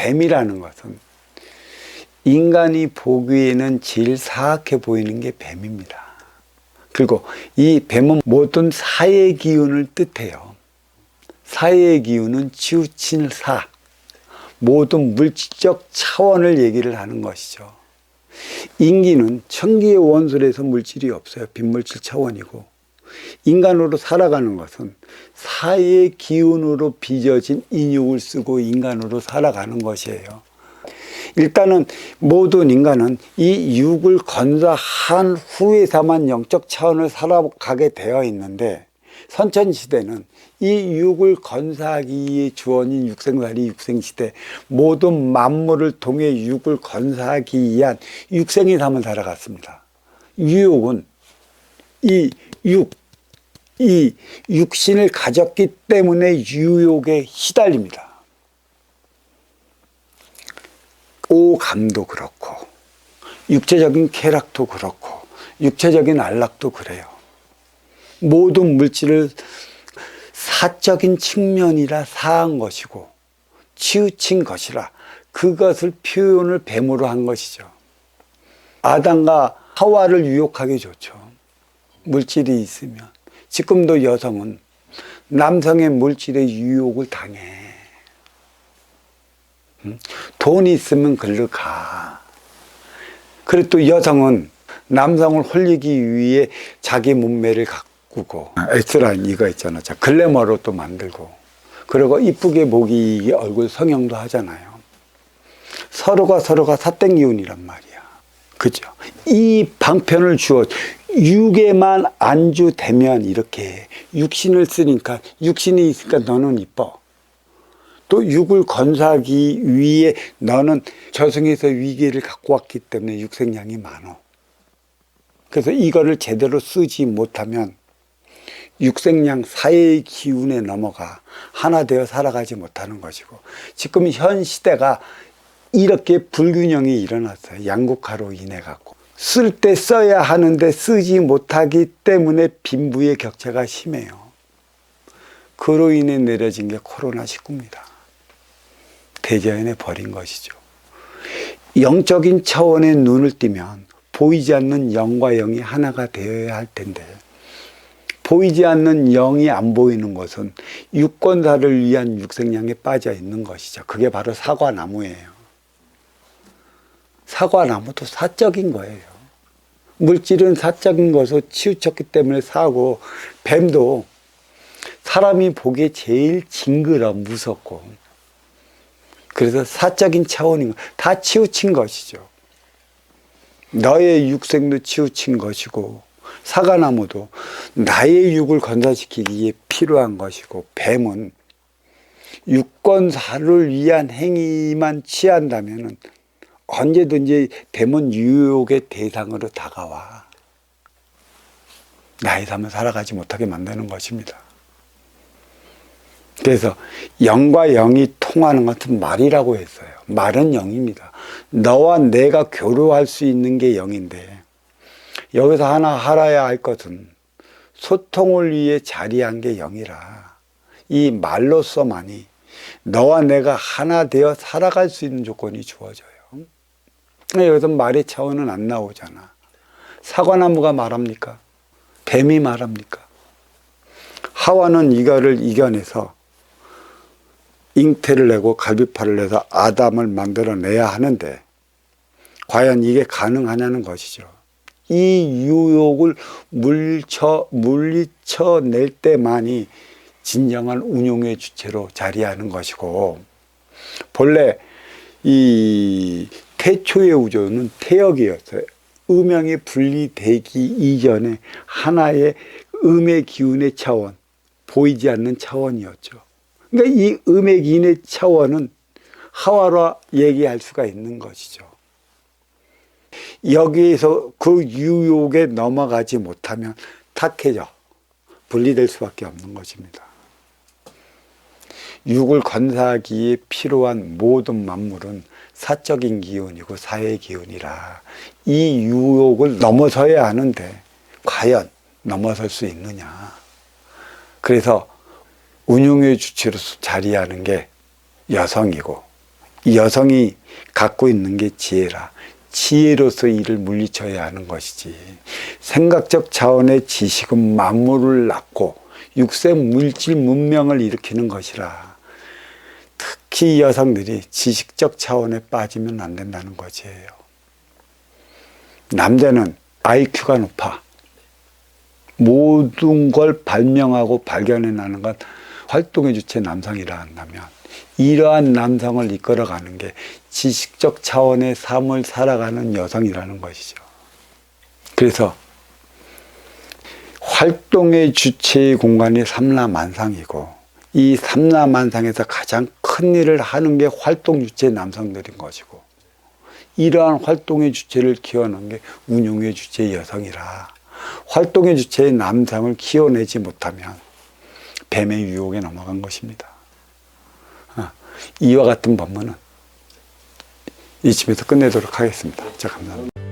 뱀이라는 것은 인간이 보기에는 제일 사악해 보이는 게 뱀입니다. 그리고 이 뱀은 모든 사의 기운을 뜻해요. 사의 기운은 치우친 사, 모든 물질적 차원을 얘기를 하는 것이죠. 인기는 천기의 원소에서 물질이 없어요. 빈물질 차원이고, 인간으로 살아가는 것은 사의 기운으로 빚어진 인육을 쓰고 인간으로 살아가는 것이에요. 일단은 모든 인간은 이 육을 건사한 후에서만 영적 차원을 살아가게 되어 있는데, 선천시대는 이 육을 건사하기에 주어진 육생살이 육생시대, 모든 만물을 통해 육을 건사하기 위한 육생의 삶을 살아갔습니다. 유욕은 이 육신을 가졌기 때문에 유욕에 시달립니다. 오감도 그렇고, 육체적인 쾌락도 그렇고, 육체적인 안락도 그래요. 모든 물질을 사적인 측면이라 사한 것이고 치우친 것이라 그것을 표현을 뱀으로 한 것이죠. 아담과 하와를 유혹하기 좋죠. 물질이 있으면. 지금도 여성은 남성의 물질에 유혹을 당해. 돈이 있으면 글로 가. 그리고 또 여성은 남성을 홀리기 위해 자기 몸매를 가꾸고, S라인 이거 있잖아. 글래머로 또 만들고, 그리고 이쁘게 보기 얼굴 성형도 하잖아요. 서로가 사땡기운이란 말이야. 그죠? 이 방편을 주어 육에만 안주되면 이렇게 육신을 쓰니까, 육신이 있으니까 너는 이뻐. 또 육을 건사하기 위해 너는 저승에서 위계를 갖고 왔기 때문에 육생량이 많어. 그래서 이거를 제대로 쓰지 못하면 육생량 사회의 기운에 넘어가 하나 되어 살아가지 못하는 것이고, 지금 현 시대가 이렇게 불균형이 일어났어요. 양극화로 인해 갖고 쓸 때 써야 하는데 쓰지 못하기 때문에 빈부의 격차가 심해요. 그로 인해 내려진 게 코로나19입니다. 대자연에 버린 것이죠. 영적인 차원의 눈을 띄면 보이지 않는 영과 영이 하나가 되어야 할 텐데, 보이지 않는 영이 안 보이는 것은 육권사를 위한 육생량에 빠져 있는 것이죠. 그게 바로 사과나무예요. 사과나무도 사적인 거예요. 물질은 사적인 것으로 치우쳤기 때문에 사고, 뱀도 사람이 보기에 제일 징그러 무섭고, 그래서 사적인 차원인 거, 다 치우친 것이죠. 너의 육생도 치우친 것이고, 사과나무도 나의 육을 건사시키기에 필요한 것이고, 뱀은 육건사를 위한 행위만 취한다면 언제든지 뱀은 유혹의 대상으로 다가와 나의 삶을 살아가지 못하게 만드는 것입니다. 그래서 영과 영이 통하는 것은 말이라고 했어요. 말은 영입니다. 너와 내가 교류할 수 있는 게 영인데, 여기서 하나 알아야 할 것은 소통을 위해 자리한 게 영이라, 이 말로서만이 너와 내가 하나 되어 살아갈 수 있는 조건이 주어져요. 여기서 말의 차원은 안 나오잖아. 사과나무가 말합니까? 뱀이 말합니까? 하와는 이거를 이겨내서 잉태를 내고 갈비살을 내서 아담을 만들어내야 하는데, 과연 이게 가능하냐는 것이죠. 이 유혹을 물리쳐낼 때만이 진정한 운용의 주체로 자리하는 것이고, 본래 이 태초의 우주는 태역이었어요. 음양이 분리되기 이전에 하나의 음의 기운의 차원, 보이지 않는 차원이었죠. 그러니까 이 음의 기운의 차원은 하와로 얘기할 수가 있는 것이죠. 여기에서 그 유혹에 넘어가지 못하면 탁해져 분리될 수밖에 없는 것입니다. 육을 건사하기에 필요한 모든 만물은 사적인 기운이고 사의 기운이라 이 유혹을 넘어서야 하는데 과연 넘어설 수 있느냐. 그래서 운용의 주체로서 자리하는 게 여성이고, 이 여성이 갖고 있는 게 지혜라. 지혜로서 이를 물리쳐야 하는 것이지. 생각적 차원의 지식은 만물을 낳고 육세 물질 문명을 일으키는 것이라. 특히 여성들이 지식적 차원에 빠지면 안 된다는 것이에요. 남자는 IQ가 높아. 모든 걸 발명하고 발견해내는 건 활동의 주체 남성이라 한다면, 이러한 남성을 이끌어가는 게 지식적 차원의 삶을 살아가는 여성이라는 것이죠. 그래서 활동의 주체의 공간이 삼라만상이고, 이 삼라만상에서 가장 큰 일을 하는 게 활동 주체 남성들인 것이고, 이러한 활동의 주체를 키워내는 게 운용의 주체 여성이라. 활동의 주체의 남성을 키워내지 못하면 뱀의 유혹에 넘어간 것입니다. 이와 같은 법문은 이쯤에서 끝내도록 하겠습니다. 자, 감사합니다.